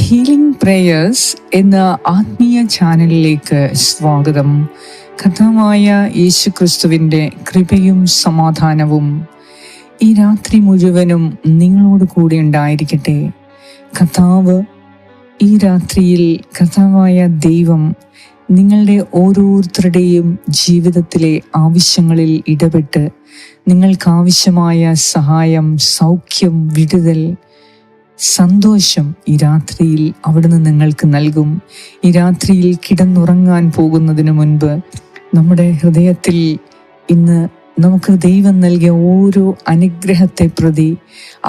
Healing prayers എന്ന ആത്മീയ ചാനലിലേക്ക് സ്വാഗതം. കർത്താവായ യേശു ക്രിസ്തുവിൻ്റെ കൃപയും സമാധാനവും ഈ രാത്രി മുഴുവനും നിങ്ങളോട് കൂടെ ഉണ്ടായിരിക്കട്ടെ. കർത്താവ് ഈ രാത്രിയിൽ, കർത്താവായ ദൈവം നിങ്ങളുടെ ഓരോരുത്തരുടെയും ജീവിതത്തിലെ ആവശ്യങ്ങളിൽ ഇടപെട്ട് നിങ്ങൾക്കാവശ്യമായ സഹായം, സൗഖ്യം, വിടുതൽ, സന്തോഷം ഈ രാത്രിയിൽ അവിടുന്ന് നിങ്ങൾക്ക് നൽകും. ഈ രാത്രിയിൽ കിടന്നുറങ്ങാൻ പോകുന്നതിന് മുൻപ് നമ്മുടെ ഹൃദയത്തിൽ ഇന്ന് നമുക്ക് ദൈവം നൽകിയ ഓരോ അനുഗ്രഹത്തെ പ്രതി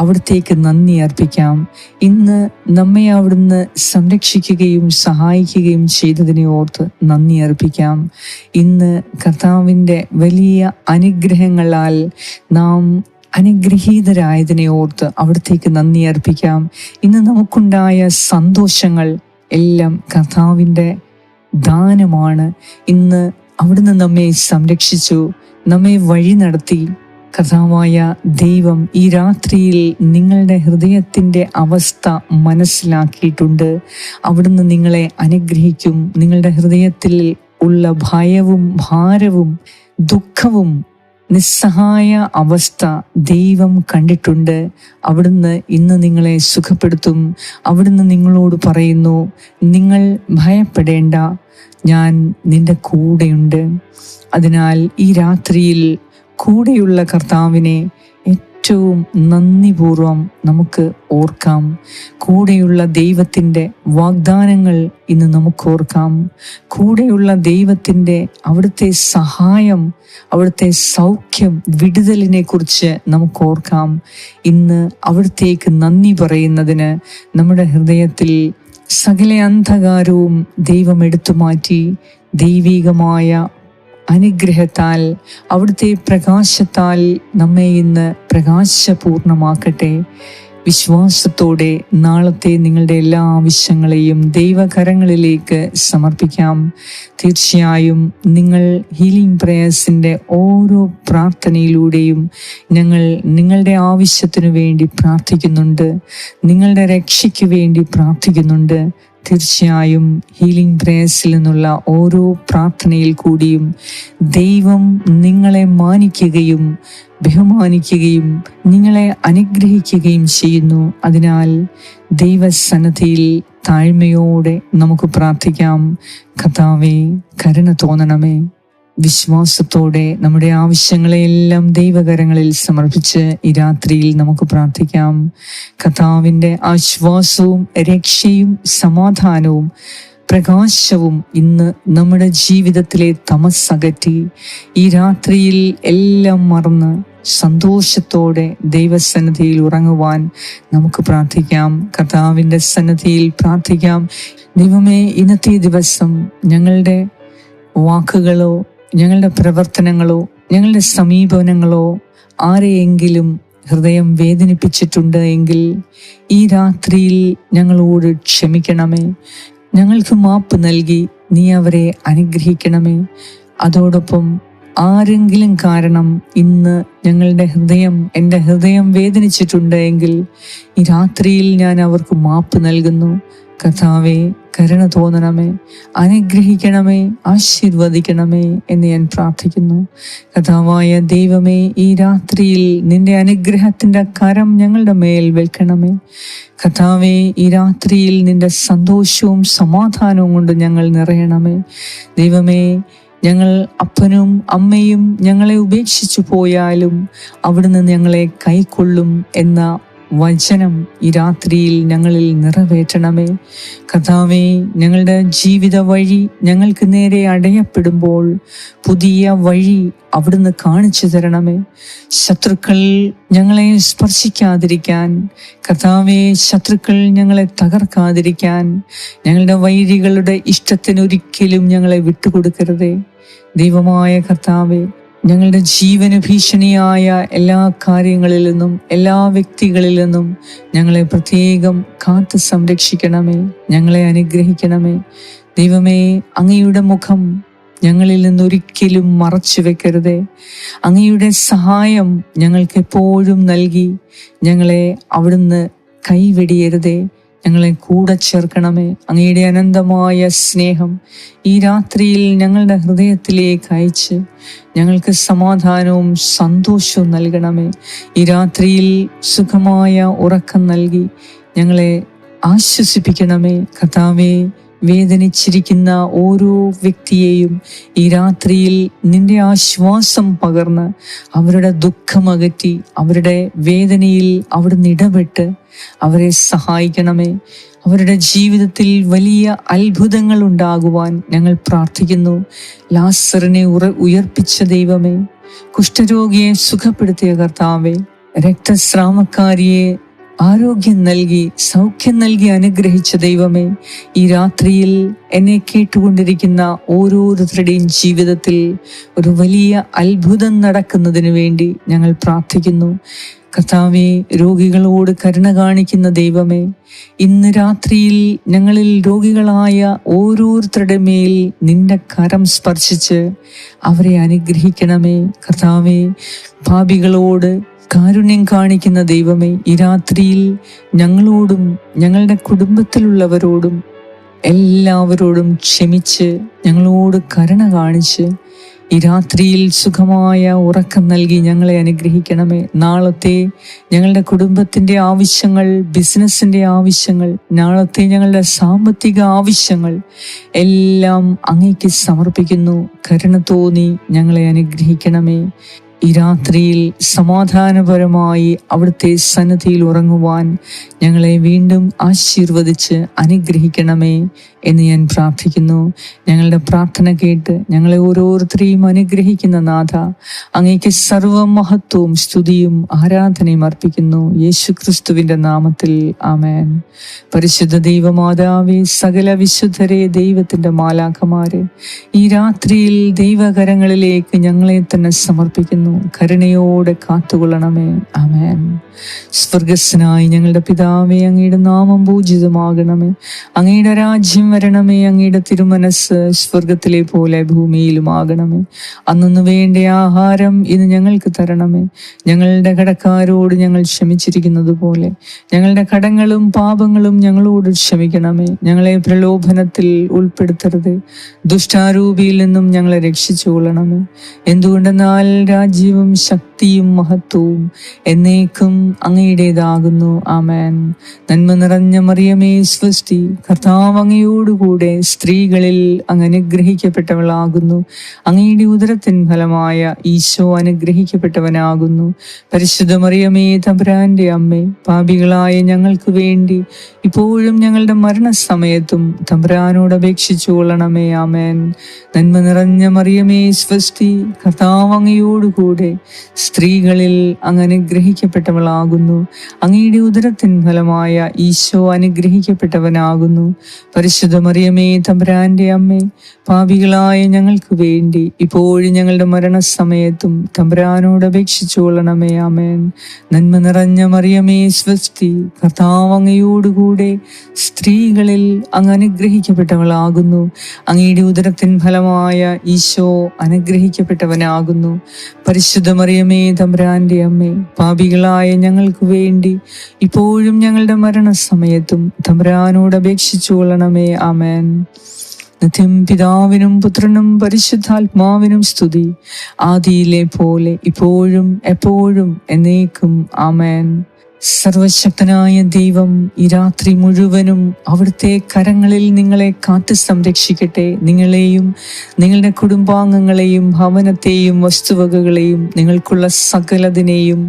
അവിടത്തേക്ക് നന്ദി അർപ്പിക്കാം. ഇന്ന് നമ്മെ അവിടുന്ന് സംരക്ഷിക്കുകയും സഹായിക്കുകയും ചെയ്തതിനെ ഓർത്ത് നന്ദി അർപ്പിക്കാം. ഇന്ന് കർത്താവിൻ്റെ വലിയ അനുഗ്രഹങ്ങളാൽ നാം അനുഗ്രഹീതരായതിനെ ഓർത്ത് അവിടത്തേക്ക് നന്ദി അർപ്പിക്കാം. ഇന്ന് നമുക്കുണ്ടായ സന്തോഷങ്ങൾ എല്ലാം കർത്താവിൻ്റെ ദാനമാണ്. ഇന്ന് അവിടുന്ന് നമ്മെ സംരക്ഷിച്ചു, നമ്മെ വഴി നടത്തി. കർത്താവായ ദൈവം ഈ രാത്രിയിൽ നിങ്ങളുടെ ഹൃദയത്തിൻ്റെ അവസ്ഥ മനസ്സിലാക്കിയിട്ടുണ്ട്. അവിടുന്ന് നിങ്ങളെ അനുഗ്രഹിക്കും. നിങ്ങളുടെ ഹൃദയത്തിൽ ഉള്ള ഭയവും ഭാരവും ദുഃഖവും നിസ്സഹായ അവസ്ഥ ദൈവം കണ്ടിട്ടുണ്ട്. അവിടുന്ന് ഇന്ന് നിങ്ങളെ സുഖപ്പെടുത്തും. അവിടുന്ന് നിങ്ങളോട് പറയുന്നു, നിങ്ങൾ ഭയപ്പെടേണ്ട, ഞാൻ നിന്റെ കൂടെയുണ്ട്. അതിനാൽ ഈ രാത്രിയിൽ കൂടെയുള്ള കർത്താവിനെ ഏറ്റവും നന്ദിപൂർവം നമുക്ക് ഓർക്കാം. കൂടെയുള്ള ദൈവത്തിൻ്റെ വാഗ്ദാനങ്ങൾ ഇന്ന് നമുക്ക് ഓർക്കാം. കൂടെയുള്ള ദൈവത്തിൻ്റെ അവിടുത്തെ സഹായം, അവിടുത്തെ സൗഖ്യം, വിടുതലിനെ കുറിച്ച് നമുക്ക് ഓർക്കാം. ഇന്ന് അവിടത്തേക്ക് നന്ദി പറയുന്നതിന് നമ്മുടെ ഹൃദയത്തിൽ സകല അന്ധകാരവും ദൈവം എടുത്തു മാറ്റി ദൈവികമായ അനുഗ്രഹത്താൽ, അവിടുത്തെ പ്രകാശത്താൽ നമ്മെ ഇന്ന് പ്രകാശപൂർണമാക്കട്ടെ. വിശ്വാസത്തോടെ നാളത്തെ നിങ്ങളുടെ എല്ലാ ആവശ്യങ്ങളെയും ദൈവകരങ്ങളിലേക്ക് സമർപ്പിക്കാം. തീർച്ചയായും നിങ്ങൾ ഹീലിംഗ് പ്രേയേഴ്സിൻ്റെ ഓരോ പ്രാർത്ഥനയിലൂടെയും ഞങ്ങൾ നിങ്ങളുടെ ആവശ്യത്തിനു വേണ്ടി പ്രാർത്ഥിക്കുന്നുണ്ട്, നിങ്ങളുടെ രക്ഷയ്ക്ക് വേണ്ടി പ്രാർത്ഥിക്കുന്നുണ്ട്. തീർച്ചയായും ഹീലിംഗ് പ്രേയേഴ്സിൽ നിന്നുള്ള ഓരോ പ്രാർത്ഥനയിൽ കൂടിയും ദൈവം നിങ്ങളെ മാനിക്കുകയും ബഹുമാനിക്കുകയും നിങ്ങളെ അനുഗ്രഹിക്കുകയും ചെയ്യുന്നു. അതിനാൽ ദൈവസന്നിധിയിൽ താഴ്മയോടെ നമുക്ക് പ്രാർത്ഥിക്കാം. കർത്താവേ, കരുണ തോന്നണമേ. വിശ്വാസത്തോടെ നമ്മുടെ ആവശ്യങ്ങളെയെല്ലാം ദൈവകരങ്ങളിൽ സമർപ്പിച്ച് ഈ രാത്രിയിൽ നമുക്ക് പ്രാർത്ഥിക്കാം. കർത്താവിൻ്റെ ആശ്വാസവും രക്ഷയും സമാധാനവും പ്രകാശവും ഇന്ന് നമ്മുടെ ജീവിതത്തിലെ തമസ്സകറ്റി ഈ രാത്രിയിൽ എല്ലാം മറന്ന് സന്തോഷത്തോടെ ദൈവസന്നിധിയിൽ ഉറങ്ങുവാൻ നമുക്ക് പ്രാർത്ഥിക്കാം. കർത്താവിൻ്റെ സന്നിധിയിൽ പ്രാർത്ഥിക്കാം. ദൈവമേ, ഇന്നത്തെ ദിവസം ഞങ്ങളുടെ വാക്കുകളോ ഞങ്ങളുടെ പ്രവർത്തനങ്ങളോ ഞങ്ങളുടെ സമീപനങ്ങളോ ആരെയെങ്കിലും ഹൃദയം വേദനിപ്പിച്ചിട്ടുണ്ട് എങ്കിൽ ഈ രാത്രിയിൽ ഞങ്ങളോട് ക്ഷമിക്കണമേ. ഞങ്ങൾക്ക് മാപ്പ് നൽകി നീ അവരെ അനുഗ്രഹിക്കണമേ. അതോടൊപ്പം ആരെങ്കിലും കാരണം ഇന്ന് എൻ്റെ ഹൃദയം വേദനിച്ചിട്ടുണ്ട് എങ്കിൽ ഈ രാത്രിയിൽ ഞാൻ അവർക്ക് മാപ്പ് നൽകുന്നു. കർത്താവേ, കരുണ തോന്നണമേ, അനുഗ്രഹിക്കണമേ, ആശീർവദിക്കണമേ എന്ന് ഞാൻ പ്രാർത്ഥിക്കുന്നു. കർത്താവായ ദൈവമേ, ഈ രാത്രിയിൽ നിന്റെ അനുഗ്രഹത്തിൻ്റെ കരം ഞങ്ങളുടെ മേൽ വെക്കണമേ. കർത്താവേ, ഈ രാത്രിയിൽ നിന്റെ സന്തോഷവും സമാധാനവും കൊണ്ട് ഞങ്ങൾ നിറയണമേ. ദൈവമേ, ഞങ്ങൾ അപ്പനും അമ്മയും ഞങ്ങളെ ഉപേക്ഷിച്ചു പോയാലും അവിടുന്ന് ഞങ്ങളെ കൈക്കൊള്ളും എന്ന വചനം ഈ രാത്രിയിൽ ഞങ്ങളിൽ നിറവേറ്റണമേ. കർത്താവേ, ഞങ്ങളുടെ ജീവിത വഴി ഞങ്ങൾക്ക് നേരെ അടയപ്പെടുമ്പോൾ പുതിയ വഴി അവിടുന്ന് കാണിച്ചു തരണമേ. ശത്രുക്കൾ ഞങ്ങളെ സ്പർശിക്കാതിരിക്കാൻ, കർത്താവേ, ശത്രുക്കൾ ഞങ്ങളെ തകർക്കാതിരിക്കാൻ, ഞങ്ങളുടെ വൈരികളുടെ ഇഷ്ടത്തിനൊരിക്കലും ഞങ്ങളെ വിട്ടുകൊടുക്കരുതേ. ദൈവമായ കർത്താവേ, ഞങ്ങളുടെ ജീവന് ഭീഷണിയായ എല്ലാ കാര്യങ്ങളിൽ നിന്നും എല്ലാ വ്യക്തികളിൽ നിന്നും ഞങ്ങളെ പ്രത്യേകം കാത്ത് സംരക്ഷിക്കണമേ. ഞങ്ങളെ അനുഗ്രഹിക്കണമേ. ദൈവമേ, അങ്ങയുടെ മുഖം ഞങ്ങളിൽ നിന്നൊരിക്കലും മറച്ചു വെക്കരുതേ. അങ്ങയുടെ സഹായം ഞങ്ങൾക്ക് എപ്പോഴും നൽകി ഞങ്ങളെ അവിടുന്ന് കൈവെടിയരുതേ. ഞങ്ങളെ കൂടെ ചേർക്കണമേ. അങ്ങയുടെ അനന്തമായ സ്നേഹം ഈ രാത്രിയിൽ ഞങ്ങളുടെ ഹൃദയത്തിലേക്ക് അയച്ച് ഞങ്ങൾക്ക് സമാധാനവും സന്തോഷവും നൽകണമേ. ഈ രാത്രിയിൽ സുഖമായ ഉറക്കം നൽകി ഞങ്ങളെ ആശ്വസിപ്പിക്കണമേ. കർത്താവേ, വേദനിച്ചിരിക്കുന്ന ഓരോ വ്യക്തിയെയും ഈ രാത്രിയിൽ നിന്റെ ആശ്വാസം പകർന്ന് അവരുടെ ദുഃഖമകറ്റി അവരുടെ വേദനയിൽ അവിടുന്ന് ഇടപെട്ട് അവരെ സഹായിക്കണമേ. അവരുടെ ജീവിതത്തിൽ വലിയ അത്ഭുതങ്ങൾ ഉണ്ടാകുവാൻ ഞങ്ങൾ പ്രാർത്ഥിക്കുന്നു. ലാസറിനെ ഉയർപ്പിച്ച ദൈവമേ, കുഷ്ഠരോഗിയെ സുഖപ്പെടുത്തിയ കർത്താവേ, രക്തസ്രാവക്കാരിയെ ആരോഗ്യം നൽകി സൗഖ്യം നൽകി അനുഗ്രഹിച്ച ദൈവമേ, ഈ രാത്രിയിൽ എന്നെ കേട്ടുകൊണ്ടിരിക്കുന്ന ഓരോരുത്തരുടെയും ജീവിതത്തിൽ ഒരു വലിയ അത്ഭുതം നടക്കുന്നതിന് വേണ്ടി ഞങ്ങൾ പ്രാർത്ഥിക്കുന്നു. കർത്താവേ, രോഗികളോട് കരുണ കാണിക്കുന്ന ദൈവമേ, ഇന്ന് രാത്രിയിൽ ഞങ്ങളിൽ രോഗികളായ ഓരോരുത്തരുടെ മേൽ നിന്റെ കരം സ്പർശിച്ച് അവരെ അനുഗ്രഹിക്കണമേ. കർത്താവേ, പാപികളോട് കാരുണ്യം കാണിക്കുന്ന ദൈവമേ, ഈ രാത്രിയിൽ ഞങ്ങളോടും ഞങ്ങളുടെ കുടുംബത്തിലുള്ളവരോടും എല്ലാവരോടും ക്ഷമിച്ച് ഞങ്ങളോട് കരുണ കാണിച്ച് ഈ രാത്രിയിൽ സുഖമായ ഉറക്കം നൽകി ഞങ്ങളെ അനുഗ്രഹിക്കണമേ. നാളത്തെ ഞങ്ങളുടെ കുടുംബത്തിൻ്റെ ആവശ്യങ്ങൾ, ബിസിനസ്സിൻ്റെ ആവശ്യങ്ങൾ, നാളത്തെ ഞങ്ങളുടെ സാമ്പത്തിക ആവശ്യങ്ങൾ എല്ലാം അങ്ങേക്ക് സമർപ്പിക്കുന്നു. കരുണ തോന്നി ഞങ്ങളെ അനുഗ്രഹിക്കണമേ. ഈ രാത്രിയിൽ സമാധാനപരമായി അവിടുത്തെ സന്നിധിയിൽ ഉറങ്ങുവാൻ ഞങ്ങളെ വീണ്ടും ആശീർവദിച്ച് അനുഗ്രഹിക്കണമേ എന്ന് ഞാൻ പ്രാർത്ഥിക്കുന്നു. ഞങ്ങളുടെ പ്രാർത്ഥന കേട്ട് ഞങ്ങളെ ഓരോരുത്തരെയും അനുഗ്രഹിക്കുന്ന നാഥ, അങ്ങേക്ക് സർവമഹത്വവും സ്തുതിയും ആരാധനയും അർപ്പിക്കുന്നു യേശു ക്രിസ്തുവിന്റെ നാമത്തിൽ. ആമേൻ. പരിശുദ്ധ ദൈവമാതാവേ, സകല വിശുദ്ധരെ, ദൈവത്തിന്റെ മാലാഖമാരെ, ഈ രാത്രിയിൽ ദൈവകരങ്ങളിലേക്ക് ഞങ്ങളെ തന്നെ സമർപ്പിക്കുന്നു. കരുണയോടെ കാത്തുകൊള്ളണമേ. ആമേൻ. സ്വർഗസ്സനായി ഞങ്ങളുടെ പിതാവേ, അങ്ങയുടെ നാമം പൂജിതമാകണമേ. അങ്ങയുടെ രാജ്യം വരണമേ. അങ്ങയുടെ തിരുമനസ് സ്വർഗത്തിലെ പോലെ ഭൂമിയിലുമാകണമേ. അന്നു വേണ്ട ആഹാരം ഇന്ന് ഞങ്ങൾക്ക് തരണമേ. ഞങ്ങളുടെ കടക്കാരോട് ഞങ്ങൾ ക്ഷമിച്ചിരിക്കുന്നത് പോലെ ഞങ്ങളുടെ കടങ്ങളും പാപങ്ങളും ഞങ്ങളോട് ക്ഷമിക്കണമേ. ഞങ്ങളെ പ്രലോഭനത്തിൽ ഉൾപ്പെടുത്തരുത്, ദുഷ്ടാരൂപിയിൽ നിന്നും ഞങ്ങളെ രക്ഷിച്ചുകൊള്ളണമേ. എന്തുകൊണ്ടെന്നാൽ രാജ്യവും ശക്തിയും മഹത്വവും എന്നേക്കും അങ്ങയുടേതാകുന്നു. ആമേൻ. നന്മ നിറഞ്ഞ മറിയമേ, സ്വസ്തി, കർത്താവ് അങ്ങയോടുകൂടെ സ്ത്രീകളിൽ അങ്ങ് അനുഗ്രഹിക്കപ്പെട്ടവളാകുന്നു. അങ്ങയുടെ ഉദരത്തിൻ ഫലമായ ഈശോ അനുഗ്രഹിക്കപ്പെട്ടവനാകുന്നു. പരിശുദ്ധ മറിയമേ, തമ്പുരാന്റെ അമ്മേ, പാപികളായ ഞങ്ങൾക്ക് വേണ്ടി ഇപ്പോഴും ഞങ്ങളുടെ മരണസമയത്തും തമ്പുരാനോട് അപേക്ഷിച്ചു കൊള്ളണമേ. ആമേൻ. നന്മ നിറഞ്ഞ മറിയമേ, സ്വസ്തി, കർത്താവ് അങ്ങയോടുകൂടെ സ്ത്രീകളിൽ അങ്ങ് അനുഗ്രഹിക്കപ്പെട്ടവളാകുന്നു. അങ്ങയുടെ ഉദരത്തിൻ ഫലമായ ഈശോ അനുഗ്രഹിക്കപ്പെട്ടവനാകുന്നു. പരിശുദ്ധ മറിയമേ, തമ്പുരാന്റെ അമ്മേ, പാപികളായ ഞങ്ങൾക്ക് വേണ്ടി ഇപ്പോഴും ഞങ്ങളുടെ മരണസമയത്തും തമ്പുരാനോട് അപേക്ഷിച്ചു കൊള്ളണമേ. ആമേൻ. നന്മ നിറഞ്ഞ മറിയമേ, സ്വസ്തി, കർത്താവ് അങ്ങയോടുകൂടെ സ്ത്രീകളിൽ അങ്ങ് അനുഗ്രഹിക്കപ്പെട്ടവളാകുന്നു. അങ്ങയുടെ ഉദരത്തിൻ ഫലമായ ഈശോ അനുഗ്രഹിക്കപ്പെട്ടവനാകുന്നു. പരിശുദ്ധ മറിയമേ, തമ്പുരാന്റെ അമ്മേ, പാപികളായ ഞങ്ങൾക്ക് വേണ്ടി ഇപ്പോഴും ഞങ്ങളുടെ മരണസമയത്തും തമ്പുരാനോട് അപേക്ഷിച്ചു കൊള്ളണമേ. ആമേൻ. നിത്യം പിതാവിനും പുത്രനും പരിശുദ്ധാത്മാവിനും സ്തുതി, ആദിയിലെ പോലെ ഇപ്പോഴും എപ്പോഴും എന്നേക്കും. ആമേൻ. സർവശക്തനായ ദൈവം ഈ രാത്രി മുഴുവനും അവിടുത്തെ കരങ്ങളിൽ നിങ്ങളെ കാത്തു സംരക്ഷിക്കട്ടെ. നിങ്ങളെയും നിങ്ങളുടെ കുടുംബാംഗങ്ങളെയും ഭവനത്തെയും വസ്തുവകകളെയും നിങ്ങൾക്കുള്ള സകലതിനെയും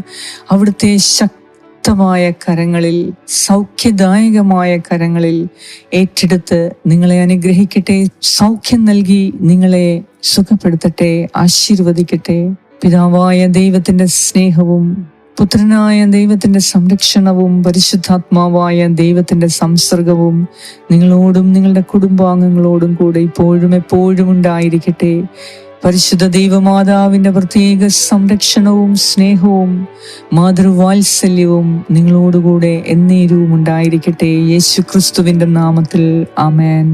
അവിടുത്തെ ശക്തമായ കരങ്ങളിൽ, സൗഖ്യദായകമായ കരങ്ങളിൽ ഏറ്റെടുത്ത് നിങ്ങളെ അനുഗ്രഹിക്കട്ടെ. സൗഖ്യം നൽകി നിങ്ങളെ സുഖപ്പെടുത്തട്ടെ, ആശീർവദിക്കട്ടെ. പിതാവായ ദൈവത്തിന്റെ സ്നേഹവും പുത്രനായ ദൈവത്തിന്റെ സംരക്ഷണവും പരിശുദ്ധാത്മാവായ ദൈവത്തിന്റെ സംസർഗവും നിങ്ങളോടും നിങ്ങളുടെ കുടുംബാംഗങ്ങളോടും കൂടെ ഇപ്പോഴും എപ്പോഴും ഉണ്ടായിരിക്കട്ടെ. പരിശുദ്ധ ദൈവമാതാവിന്റെ പ്രത്യേക സംരക്ഷണവും സ്നേഹവും മാതൃവാത്സല്യവും നിങ്ങളോടുകൂടെ എന്നേരവും ഉണ്ടായിരിക്കട്ടെ. യേശു ക്രിസ്തുവിന്റെ നാമത്തിൽ. ആമേൻ.